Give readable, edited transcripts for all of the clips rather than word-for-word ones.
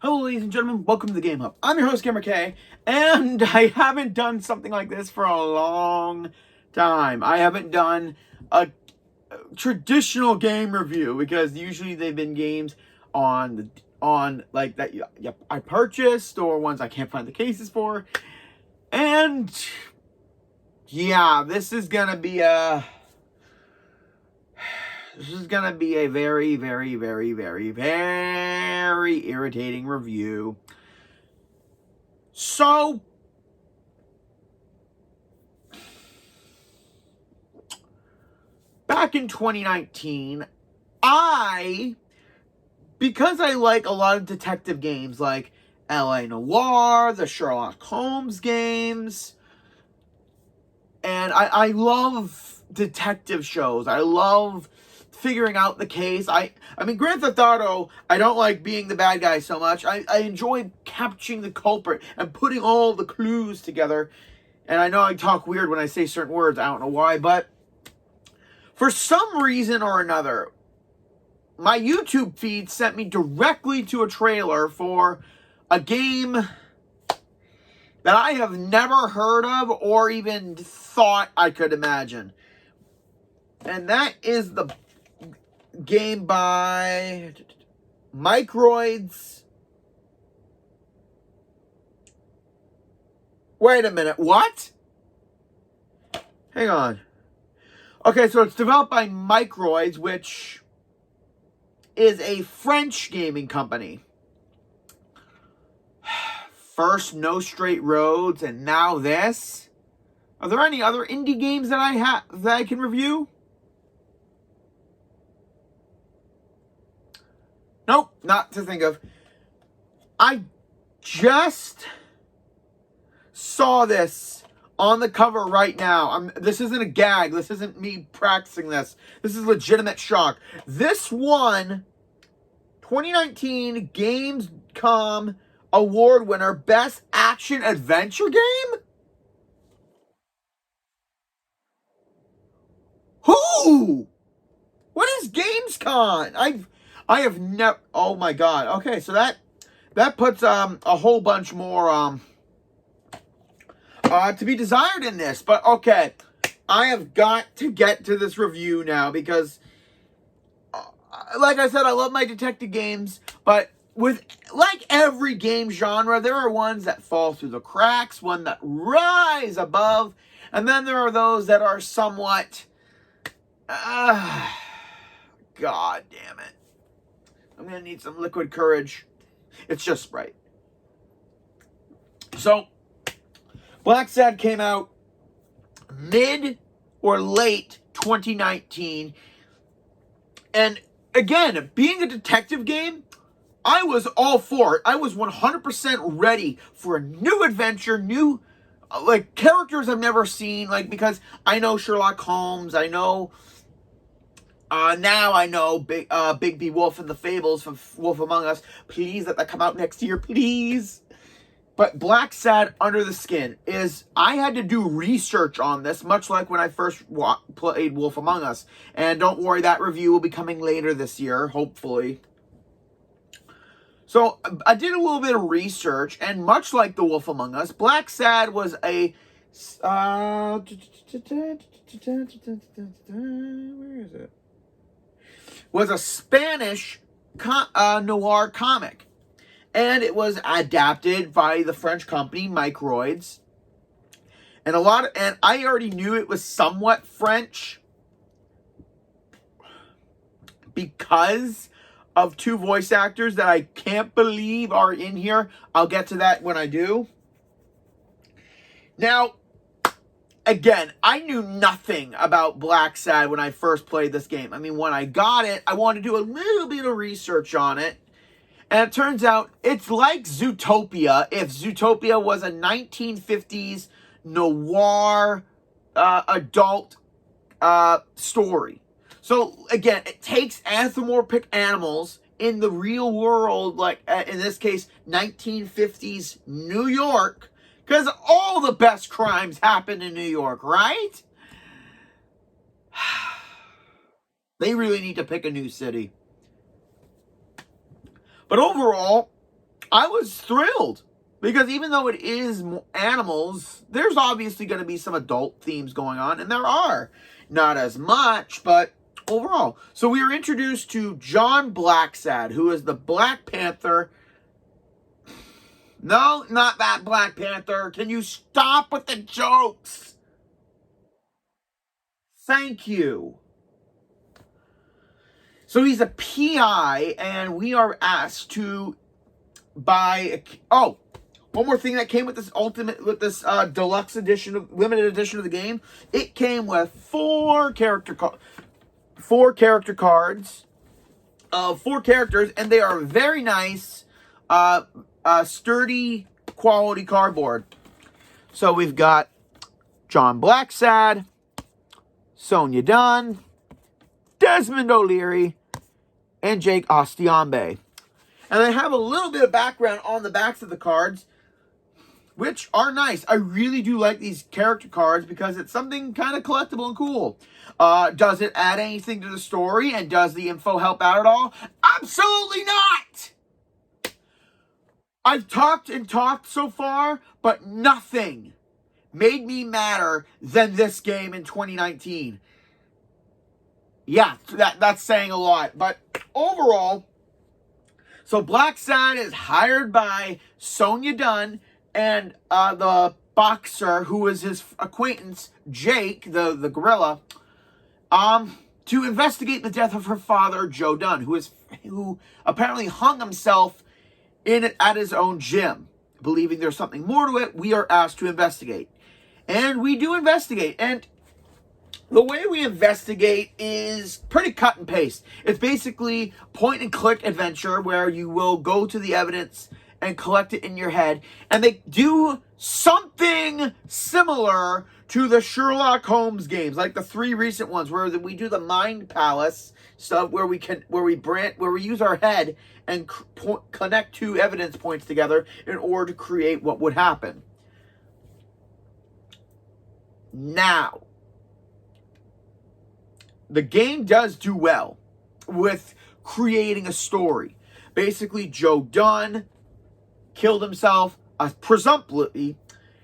Hello, ladies and gentlemen. Welcome to the GameHub. I'm your host, GamerK, and I haven't done something like this for a long time. I haven't done a traditional game review because usually they've been games on like that I purchased or ones I can't find the cases for, and yeah, this is gonna be a very, very, very, very, very irritating review. So, back in 2019, because I like a lot of detective games like L.A. Noire, the Sherlock Holmes games, and I love detective shows. I love figuring out the case. I mean, Grand Theft Auto, I don't like being the bad guy so much. I enjoy capturing the culprit and putting all the clues together. And I know I talk weird when I say certain words. I don't know why, but for some reason or another, my YouTube feed sent me directly to a trailer for a game that I have never heard of or even thought I could imagine. And that is the game by Microids. Wait a minute, what? Hang on. Okay, so it's developed by Microids, which is a French gaming company. First, No Straight Roads, and now this. Are there any other indie games that I can review? Nope, not to think of. I just saw this on the cover right now. This isn't a gag. This isn't me practicing this. This is legitimate shock. This won 2019 Gamescom award winner, Best Action Adventure Game? Who? What is Gamescom? I have never. Oh my god. Okay, so that puts a whole bunch more to be desired in this. But okay, I have got to get to this review now because, like I said, I love my detective games, but with like every game genre, there are ones that fall through the cracks, one that rise above, and then there are those that are somewhat. God damn it. I'm going to need some liquid courage. It's just Sprite. So, Blacksad came out mid or late 2019. And again, being a detective game, I was all for it. I was 100% ready for a new adventure, new like characters I've never seen. Like, because I know Sherlock Holmes, I know. Now I know Big B Wolf and the Fables from Wolf Among Us. Please let that come out next year, please. But Blacksad Under the Skin is... I had to do research on this, much like when I first played Wolf Among Us. And don't worry, that review will be coming later this year, hopefully. So, I did a little bit of research, and much like the Wolf Among Us, Blacksad was a... where is it? Was a Spanish noir comic. And it was adapted by the French company Microids. And and I already knew it was somewhat French because of two voice actors that I can't believe are in here. I'll get to that when I do. Now, again, I knew nothing about Blacksad when I first played this game. I mean, when I got it, I wanted to do a little bit of research on it. And it turns out it's like Zootopia if Zootopia was a 1950s noir adult story. So, again, it takes anthropomorphic animals in the real world, like in this case, 1950s New York, because all the best crimes happen in New York, right? They really need to pick a new city. But overall, I was thrilled. Because even though it is animals, there's obviously going to be some adult themes going on. And there are. Not as much, but overall. So we were introduced to John Blacksad, who is the Black Panther. No, not that Black Panther. Can you stop with the jokes? Thank you. So he's a PI, and we are asked to buy... Oh, one more thing that came with this deluxe edition, limited edition of the game. It came with four character cards of 4 characters, and they are very nice, sturdy, quality cardboard. So we've got John Blacksad, Sonia Dunn, Desmond O'Leary, and Jake Ostiambe. And they have a little bit of background on the backs of the cards, which are nice. I really do like these character cards because it's something kind of collectible and cool. Does it add anything to the story, and does the info help out at all? Absolutely not! I've talked and talked so far, but nothing made me madder than this game in 2019. Yeah, that's saying a lot. But overall, so Blacksad is hired by Sonia Dunn and the boxer, who is his acquaintance, Jake, the gorilla, to investigate the death of her father, Joe Dunn, who apparently hung himself at his own gym. Believing there's something more to it, we are asked to investigate. And we do investigate. And the way we investigate is pretty cut and paste. It's basically point and click adventure where you will go to the evidence and collect it in your head. And they do something similar to the Sherlock Holmes games, like the 3 recent ones where we do the Mind Palace stuff, where we use our head and connect 2 evidence points together in order to create what would happen. Now, the game does do well with creating a story. Basically, Joe Dunn killed himself, presumptively,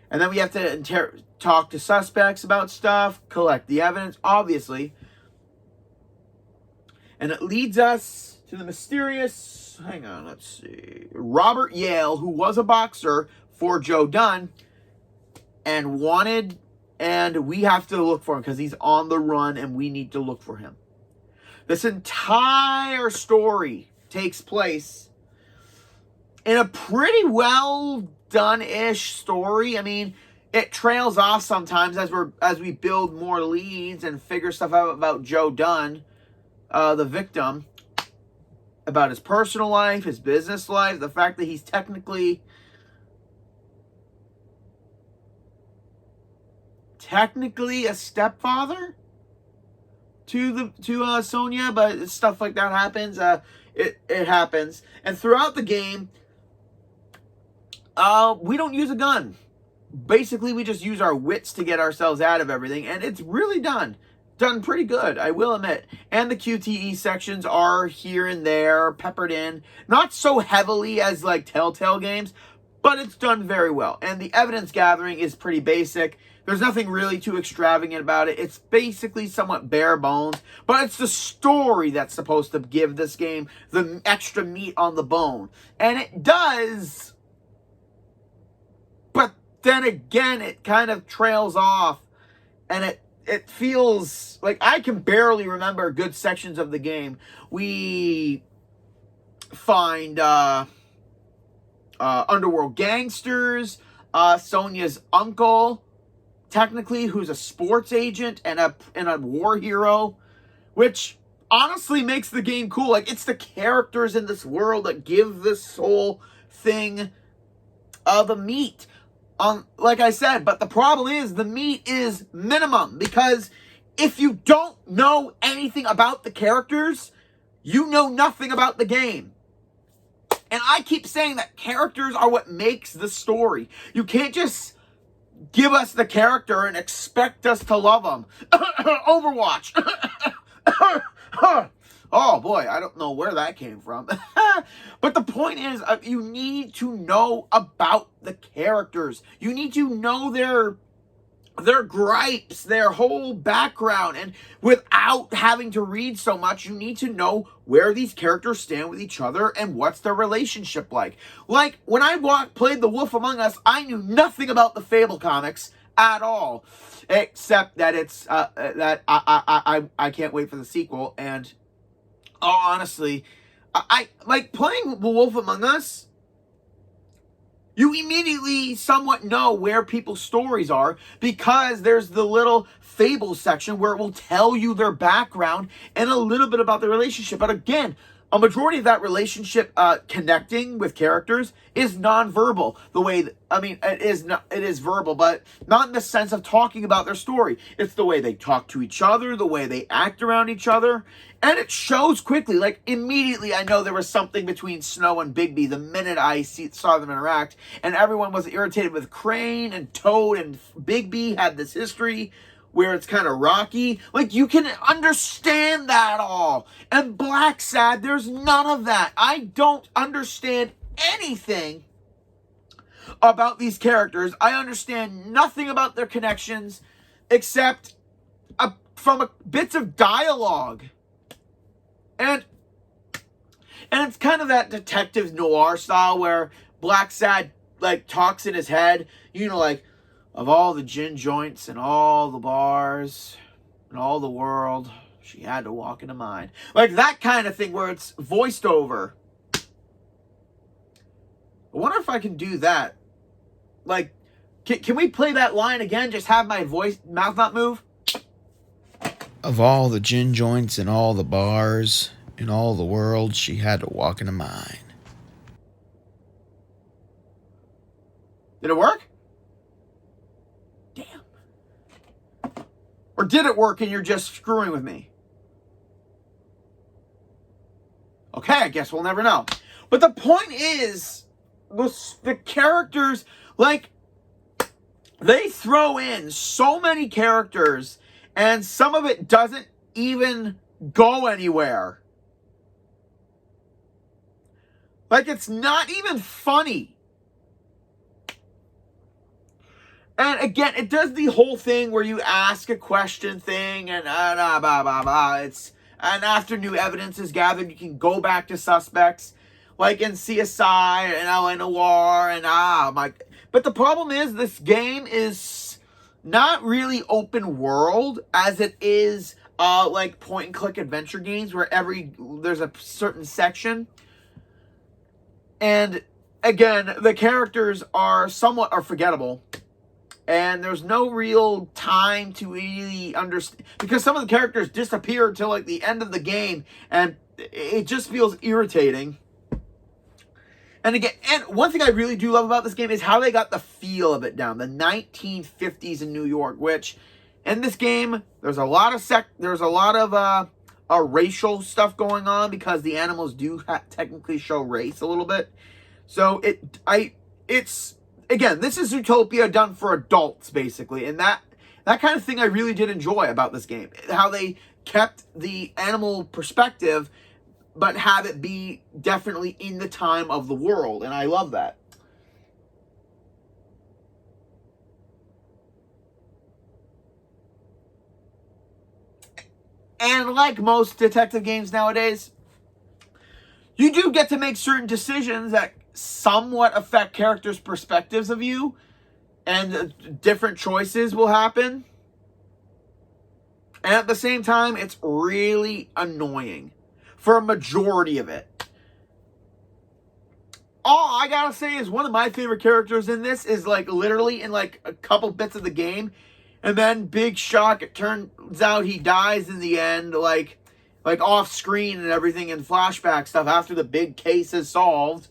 and then we have to talk to suspects about stuff, collect the evidence, obviously. And it leads us to the mysterious, Robert Yale, who was a boxer for Joe Dunn, and we have to look for him because he's on the run and we need to look for him. This entire story takes place in a pretty well done-ish story. I mean, it trails off sometimes as we build more leads and figure stuff out about Joe Dunn, the victim, about his personal life, his business life, the fact that he's technically a stepfather to Sonia, but stuff like that happens. It happens, and throughout the game, we don't use a gun. Basically, we just use our wits to get ourselves out of everything, and it's really done pretty good, I will admit. And the QTE sections are here and there, peppered in, not so heavily as like Telltale games, but it's done very well. And the evidence gathering is pretty basic. There's nothing really too extravagant about it. It's basically somewhat bare bones, but it's the story that's supposed to give this game the extra meat on the bone. And it does, but then again, it kind of trails off, and it feels like I can barely remember good sections of the game. We find underworld gangsters, Sonia's uncle, technically, who's a sports agent and a war hero, which honestly makes the game cool. Like, it's the characters in this world that give this whole thing the meat. Like I said, but the problem is the meat is minimum, because if you don't know anything about the characters, you know nothing about the game. And I keep saying that characters are what makes the story. You can't just give us the character and expect us to love them. Overwatch. Oh boy, I don't know where that came from. But the point is, you need to know about the characters. You need to know their gripes, their whole background, and without having to read so much, you need to know where these characters stand with each other and what's their relationship like. Like, when I played The Wolf Among Us, I knew nothing about the Fable comics at all, except that it's that I can't wait for the sequel. And honestly, I like playing The Wolf Among Us. You immediately somewhat know where people's stories are because there's the little Fable section where it will tell you their background and a little bit about the relationship. But again, a majority of that relationship connecting with characters is nonverbal. The way it is verbal, but not in the sense of talking about their story. It's the way they talk to each other, the way they act around each other, and it shows quickly. Like, immediately I know there was something between Snow and Bigby the minute I saw them interact, and everyone was irritated with Crane and Toad, and Bigby had this history where it's kind of rocky. Like, you can understand that all. And Blacksad, there's none of that. I don't understand anything about these characters. I understand nothing about their connections except from bits of dialogue. And it's kind of that detective noir style where Blacksad, like, talks in his head, like, of all the gin joints and all the bars and all the world, she had to walk into mine. Like, that kind of thing where it's voiced over. I wonder if I can do that. Like, can we play that line again? Just have my mouth not move? Of all the gin joints and all the bars in all the world, she had to walk into mine. Did it work? Or did it work and you're just screwing with me? Okay, I guess we'll never know. But the point is, the characters, like, they throw in so many characters, and some of it doesn't even go anywhere. Like, it's not even funny. And again, it does the whole thing where you ask a question thing and blah, blah, blah. And after new evidence is gathered, you can go back to suspects, like in CSI and LA Noire and But the problem is, this game is not really open world as it is like point and click adventure games where there's a certain section. And again, the characters are forgettable. And there's no real time to really understand, because some of the characters disappear until like the end of the game, and it just feels irritating. And again, and one thing I really do love about this game is how they got the feel of it down, the 1950s in New York. Which, in this game, there's a lot of racial stuff going on because the animals do technically show race a little bit. So it's. Again, this is Zootopia done for adults, basically. And that kind of thing I really did enjoy about this game. How they kept the animal perspective, but have it be definitely in the time of the world. And I love that. And like most detective games nowadays, you do get to make certain decisions that somewhat affect characters' perspectives of you, and different choices will happen. And at the same time, it's really annoying for a majority of it. All I gotta say is one of my favorite characters in this is like literally in like a couple bits of the game, and then big shock, it turns out he dies in the end, like off screen and everything, and flashback stuff after the big case is solved.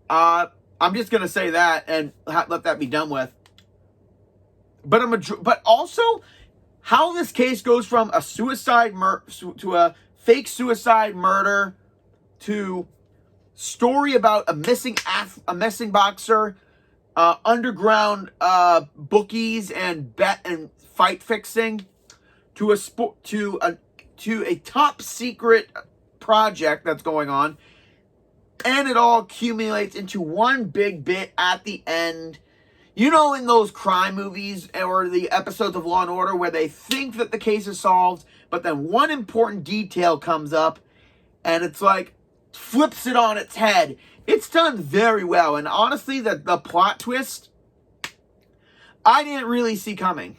I'm just gonna say that and let that be done with. But also, how this case goes from a suicide to a fake suicide murder to story about a missing boxer, underground bookies and bet and fight fixing, to to a top secret project that's going on, and it all accumulates into one big bit at the end. You know, in those crime movies or the episodes of Law and Order where they think that the case is solved, but then one important detail comes up and it's like flips it on its head. It's done very well, and honestly, the plot twist I didn't really see coming.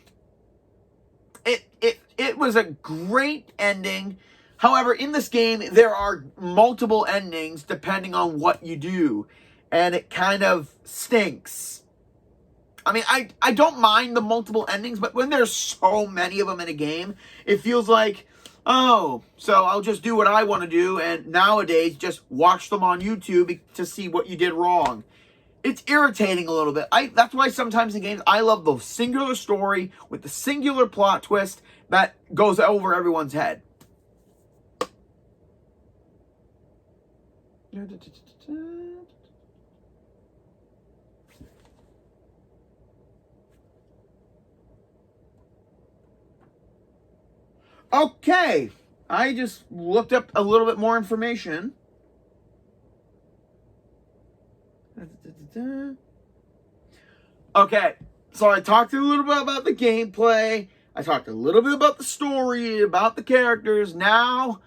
It was a great ending. However, in this game, there are multiple endings depending on what you do, and it kind of stinks. I mean, I don't mind the multiple endings, but when there's so many of them in a game, it feels like, oh, so I'll just do what I want to do, and nowadays, just watch them on YouTube to see what you did wrong. It's irritating a little bit. That's why sometimes in games, I love the singular story with the singular plot twist that goes over everyone's head. Okay, I just looked up a little bit more information. Okay, so I talked a little bit about the gameplay. I talked a little bit about the story, about the characters. Now,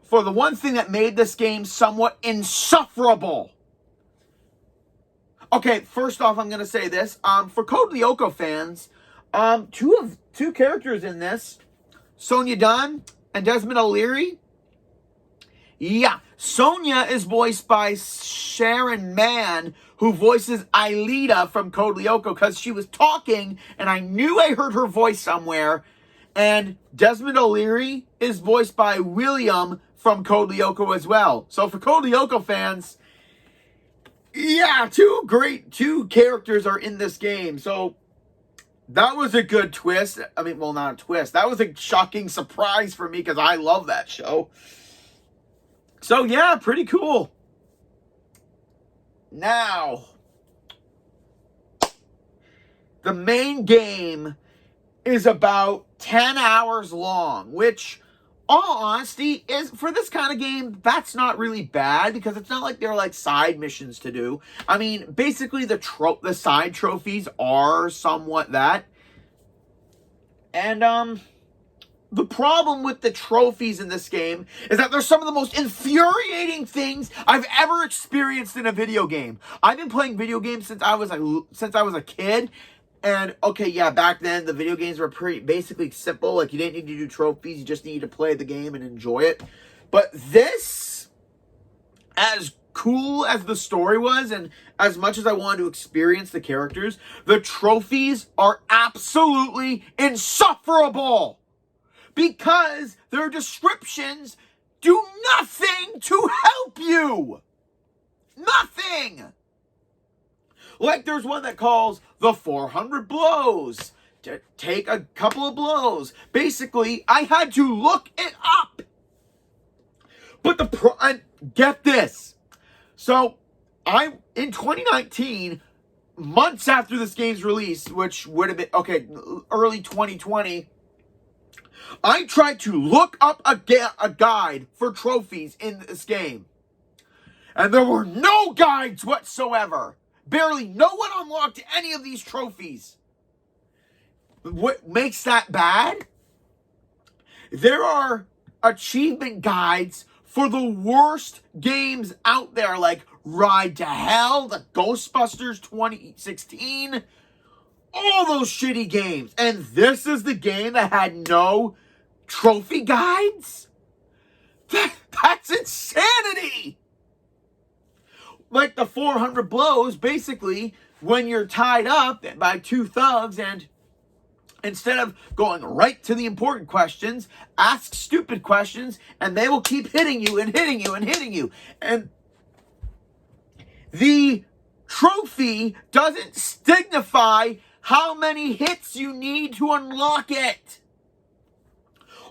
for the one thing that made this game somewhat insufferable. Okay, first off, I'm going to say this. For Code Lyoko fans, two characters in this, Sonia Dunn and Desmond O'Leary. Yeah, Sonia is voiced by Sharon Mann, who voices Aelita from Code Lyoko, because she was talking, and I knew I heard her voice somewhere. And Desmond O'Leary is voiced by William from Code Lyoko as well. So for Code Lyoko fans, yeah, two characters are in this game. So that was a good twist. I mean, well, not a twist. That was a shocking surprise for me because I love that show. So yeah, pretty cool. Now, the main game is about 10 hours long, which, all honesty, is for this kind of game, that's not really bad because it's not like they're like side missions to do. I mean, basically the side trophies are somewhat that. And the problem with the trophies in this game is that they're some of the most infuriating things I've ever experienced in a video game. I've been playing video games since I was a kid. And, okay, yeah, back then, the video games were pretty basically simple. Like, you didn't need to do trophies. You just needed to play the game and enjoy it. But this, as cool as the story was, and as much as I wanted to experience the characters, the trophies are absolutely insufferable. Because their descriptions do nothing to help you. Nothing. Like there's one that calls the 400 blows. To take a couple of blows. Basically, I had to look it up. But get this. So, in 2019, months after this game's release, which would have been, early 2020, I tried to look up a guide for trophies in this game. And there were no guides whatsoever. Barely no one unlocked any of these trophies. What makes that bad? There are achievement guides for the worst games out there, like Ride to Hell, the Ghostbusters 2016, all those shitty games. And this is the game that had no trophy guides? That's insanity! Like the 400 blows, basically, when you're tied up by two thugs and instead of going right to the important questions, ask stupid questions and they will keep hitting you and hitting you and hitting you. And the trophy doesn't signify how many hits you need to unlock it.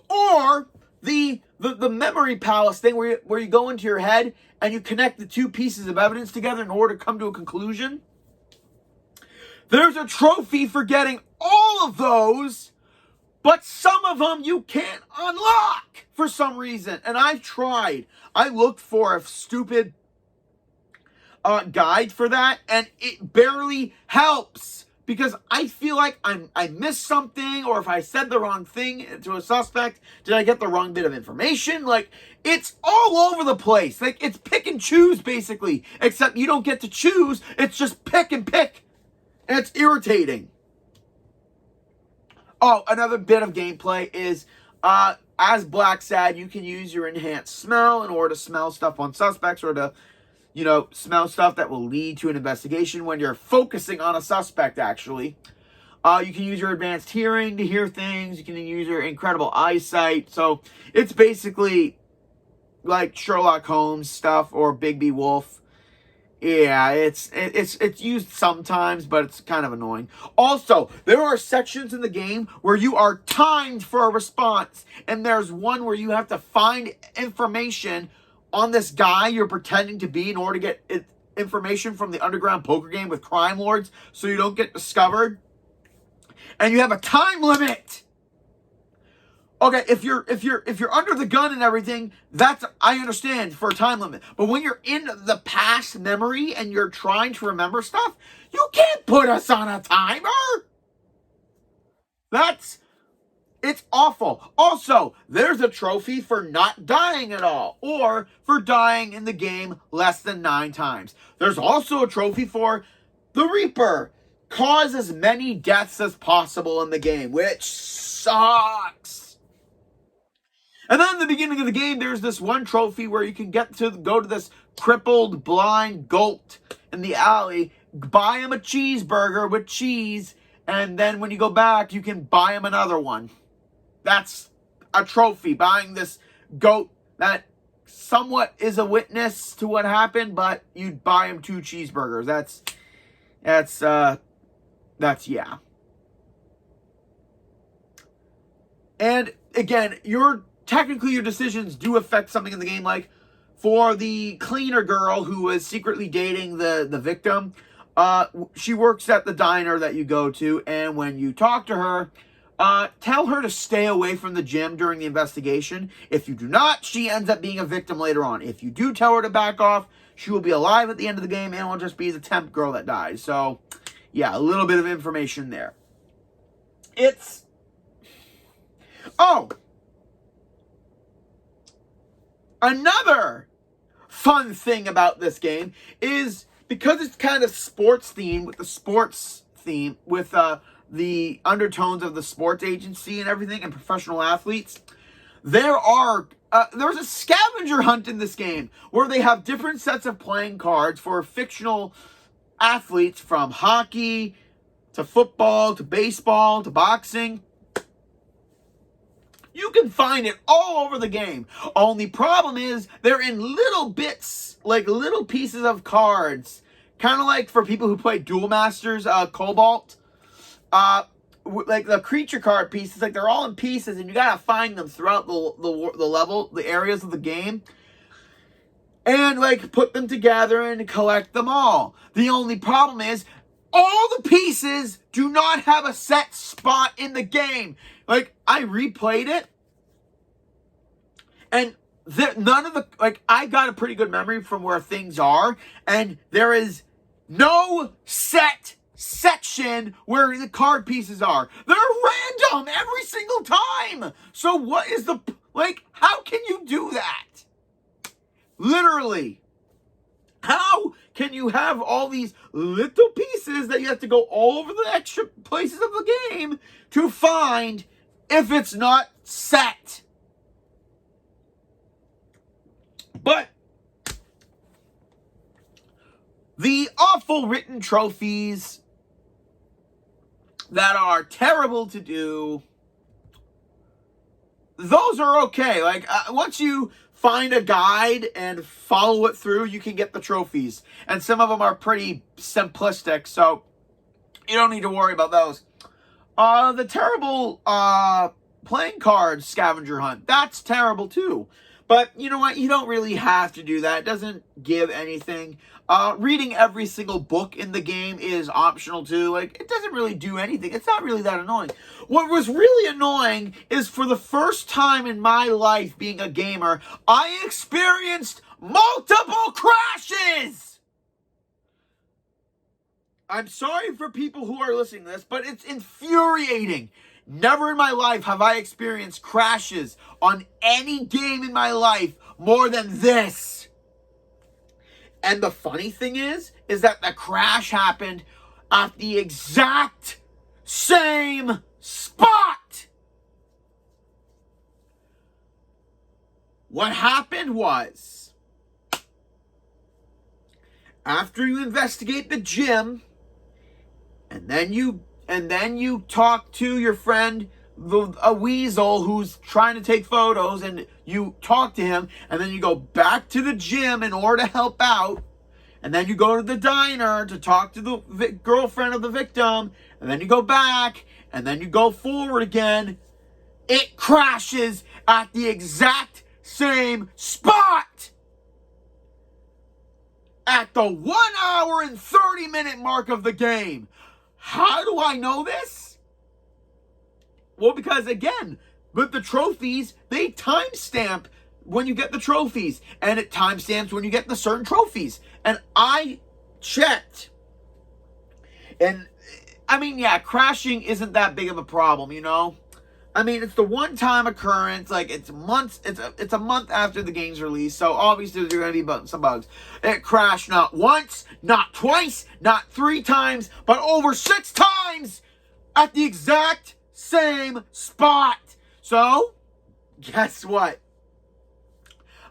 Or the memory palace thing where you go into your head and you connect the two pieces of evidence together in order to come to a conclusion. There's a trophy for getting all of those, But some of them you can't unlock for some reason. And I've tried. I looked for a stupid guide for that, and it barely helps. Because I feel like I missed something, or if I said the wrong thing to a suspect, did I get the wrong bit of information? Like, it's all over the place. Like, it's pick and choose, basically. Except you don't get to choose. It's just pick and pick. And it's irritating. Oh, another bit of gameplay is, as Blacksad, you can use your enhanced smell in order to smell stuff on suspects, or to, you know, smell stuff that will lead to an investigation when you're focusing on a suspect, actually. You can use your advanced hearing to hear things. You can use your incredible eyesight. So it's basically like Sherlock Holmes stuff or Bigby Wolf. Yeah, it's used sometimes, but it's kind of annoying. Also, there are sections in the game where you are timed for a response, and there's one where you have to find information on this guy you're pretending to be in order to get information from the underground poker game with crime lords, so you don't get discovered. And you have a time limit. Okay, if you're under the gun and everything, that's, I understand, for a time limit. But when you're in the past memory and you're trying to remember stuff, you can't put us on a timer. It's awful. Also, there's a trophy for not dying at all, or for dying in the game less than 9 times. There's also a trophy for the Reaper. Cause as many deaths as possible in the game, which sucks. And then in the beginning of the game, there's this one trophy where you can go to this crippled, blind goat in the alley, buy him a cheeseburger with cheese, and then when you go back, you can buy him another one. That's a trophy, buying this goat that somewhat is a witness to what happened, but you'd buy him 2 cheeseburgers. That's yeah. And again, technically your decisions do affect something in the game. Like for the cleaner girl who was secretly dating the victim, she works at the diner that you go to, and when you talk to her, tell her to stay away from the gym during the investigation. If you do not, she ends up being a victim later on. If you do tell her to back off, she will be alive at the end of the game, and will just be the temp girl that dies. So, yeah, a little bit of information there. Another fun thing about this game is because it's kind of sports themed, with the undertones of the sports agency and everything, and professional athletes. There's a scavenger hunt in this game where they have different sets of playing cards for fictional athletes, from hockey to football to baseball to boxing. You can find it all over the game. Only problem is they're in little bits, like little pieces of cards. Kind of like for people who play Duel Masters, Cobalt. Like the creature card pieces, like they're all in pieces, and you gotta find them throughout the level, the areas of the game. And like put them together and collect them all. The only problem is all the pieces do not have a set spot in the game. Like, I replayed it, and I got a pretty good memory from where things are, and there is no set section where the card pieces are. They're random every single time. So what is how can you do that? Literally. How can you have all these little pieces that you have to go all over the extra places of the game to find if it's not set? But the awful written trophies that are terrible to do, those are okay. Like, once you find a guide and follow it through, you can get the trophies. And some of them are pretty simplistic, so you don't need to worry about those. The terrible playing card scavenger hunt, that's terrible too. But you know what? You don't really have to do that. It doesn't give anything. Reading every single book in the game is optional too. Like, it doesn't really do anything. It's not really that annoying. What was really annoying is for the first time in my life being a gamer, I experienced multiple crashes! I'm sorry for people who are listening to this, but it's infuriating. Never in my life have I experienced crashes on any game in my life more than this. And the funny thing is that the crash happened at the exact same spot. What happened was, after you investigate the gym, and then you talk to your friend, a weasel who's trying to take photos, and you talk to him, and then you go back to the gym in order to help out, and then you go to the diner to talk to the girlfriend of the victim, and then you go back, and then you go forward again. It crashes at the exact same spot! At the 1 hour and 30 minute mark of the game. How do I know this? Well, because again, with the trophies, they timestamp when you get the trophies, and it timestamps when you get the certain trophies. And I checked. And I mean, yeah, crashing isn't that big of a problem, you know? I mean, it's the one-time occurrence. Like, it's months. It's a month after the game's release, so obviously there's going to be some bugs. It crashed not once, not twice, not 3 times, but over 6 times at the exact same spot. So, guess what?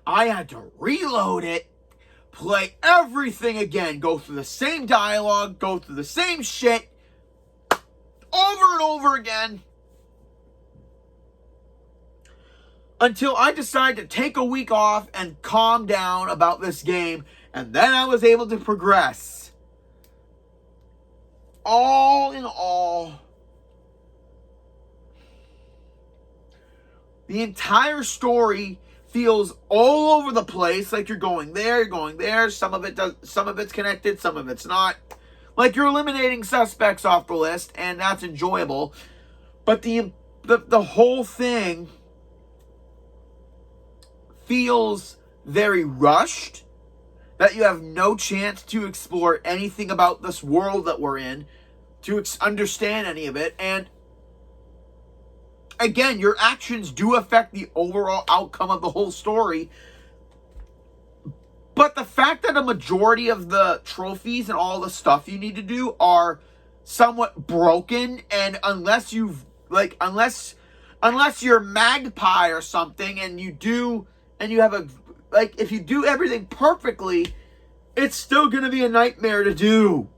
I had to reload it, play everything again, go through the same dialogue, go through the same shit, over and over again, until I decided to take a week off and calm down about this game, and then I was able to progress. All in all, the entire story feels all over the place. Like you're going there. Some of it's connected, some of it's not. Like you're eliminating suspects off the list, and that's enjoyable. But the whole thing feels very rushed, that you have no chance to explore anything about this world that we're in, to understand any of it. And again, your actions do affect the overall outcome of the whole story. But the fact that a majority of the trophies and all the stuff you need to do are somewhat broken, and unless you're Magpie or something, and you have if you do everything perfectly, it's still going to be a nightmare to do.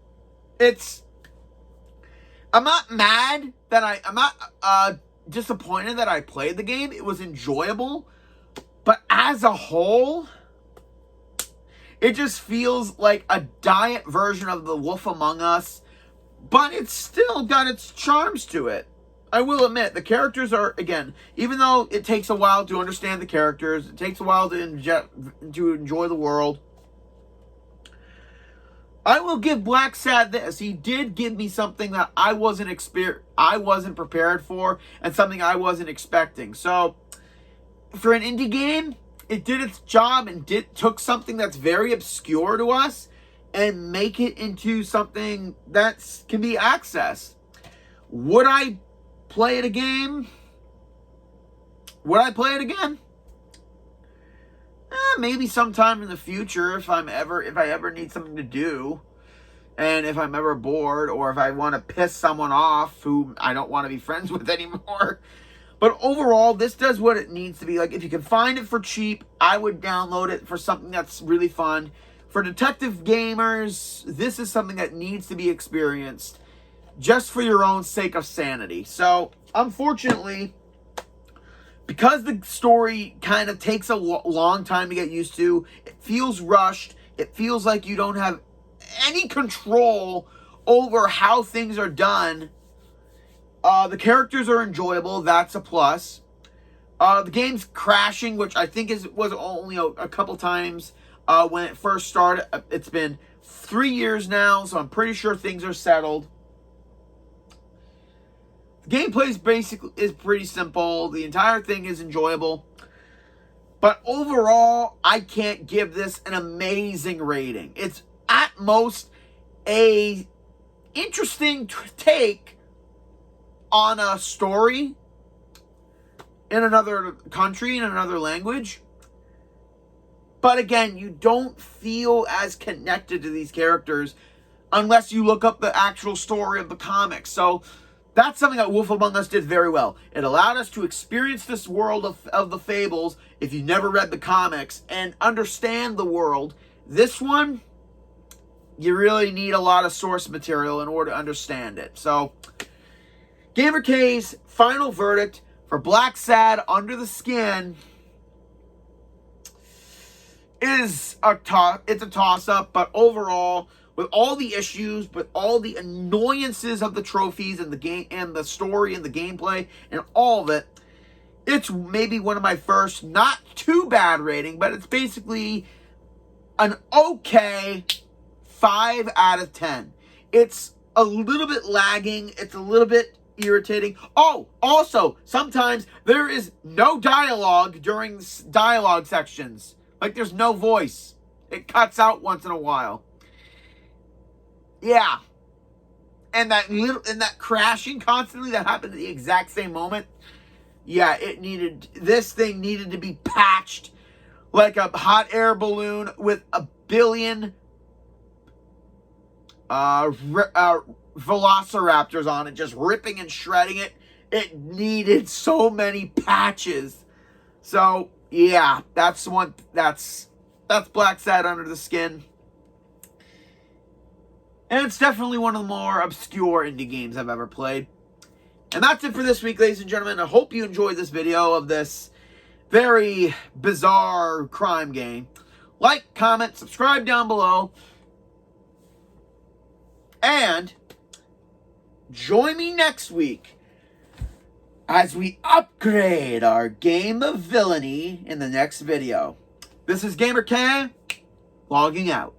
I'm not mad that I'm not disappointed that I played the game. It was enjoyable. But as a whole, it just feels like a diet version of The Wolf Among Us. But it's still got its charms to it. I will admit, the characters are, again, even though it takes a while to understand the characters, it takes a while to enjoy the world, I will give Blacksad this. He did give me something that I wasn't prepared for, and something I wasn't expecting. So, for an indie game, it did its job and took something that's very obscure to us and make it into something that can be accessed. Would I play it again? Would I play it again? Maybe sometime in the future if I ever need something to do, and if I'm ever bored, or if I want to piss someone off who I don't want to be friends with anymore. But overall, this does what it needs to be. Like, if you can find it for cheap, I would download it for something that's really fun. For detective gamers, this is something that needs to be experienced just for your own sake of sanity. So, unfortunately, because the story kind of takes a long time to get used to, it feels rushed, it feels like you don't have any control over how things are done. The characters are enjoyable, that's a plus. The game's crashing, which I think was only a couple times when it first started. It's been 3 years now, so I'm pretty sure things are settled. The gameplay is pretty simple. The entire thing is enjoyable. But overall, I can't give this an amazing rating. It's at most a interesting take on a story in another country, in another language. But again, you don't feel as connected to these characters unless you look up the actual story of the comics. So that's something that Wolf Among Us did very well. It allowed us to experience this world of the Fables if you never read the comics and understand the world. This one, you really need a lot of source material in order to understand it. So, GamerK's final verdict for Blacksad Under the Skin is it's a toss-up, but overall, with all the issues, with all the annoyances of the trophies and the game and the story and the gameplay and all of it, it's maybe one of my first not too bad rating, but it's basically an okay 5 out of 10. It's a little bit lagging, it's a little bit irritating. Oh, also, sometimes there is no dialogue during dialogue sections. Like there's no voice. It cuts out once in a while. Yeah. And that crashing constantly that happened at the exact same moment. Yeah, this thing needed to be patched like a hot air balloon with a billion velociraptors on it, just ripping and shredding it. It needed so many patches. So, yeah, that's Blacksad Under the Skin. And it's definitely one of the more obscure indie games I've ever played. And that's it for this week, ladies and gentlemen. I hope you enjoyed this video of this very bizarre crime game. Like, comment, subscribe down below. And join me next week as we upgrade our game of villainy in the next video. This is GamerK, logging out.